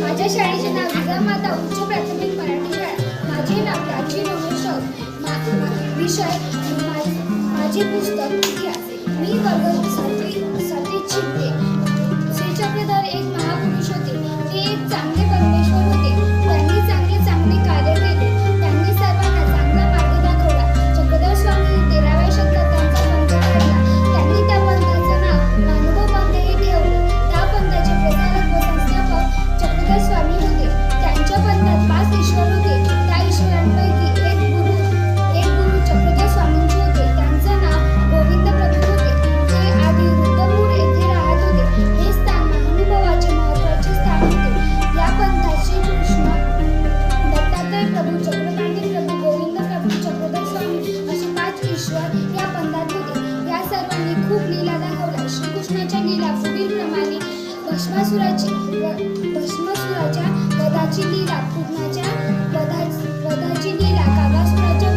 माझ्या शाळेचे नाव जिजामाता उच्च प्राथमिक मराठी शाळा. माझे नाव प्राचीन विषय माझे पुस्तक इतिहास. मी वर्ग सातवीत शिकते. श्री चक्रधर एक महापुरुष होते. ते एक चांगले परमेश्वर होते. त्यांनी चांगले कार्य केले. त्यांनी सर्वांना चांगला मार्ग दाखवला. चक्रधर स्वामी 13व्या शतकात त्यांचा पंथ काढला. त्यांनी त्या पंथाचं नाव मानव पंथ हे ठेवलं. त्या पंथाचे प्रचारक व संस्थापक चक्रधर स्वामी होते. त्यांच्या पंथात 5 ईश्वर होते. त्या ईश्वरांपैकी एक गुरु चक्रधर स्वामींचे होते. त्यांचं नाव गोविंद प्रभू होते. ते आधी रुद्रपूर येथे राहत होते. हे स्थान महानुभावाचे महत्त्वाचे स्थान होते. या पंथात श्रीकृष्ण, दत्तात्रय प्रभू, चक्रपाणी प्रभू, गोविंद प्रभू, चक्रधर स्वामी असे 5 ईश्वर या पंथात होते. या सर्वांनी खूप लीला दाखवल्या. श्रीकृष्णाच्या लीला पुढील प्रमाणे: भस्मासुराच्या वधाची लीला, पूर्णाच्या वधाची लीला, कागासुराच्या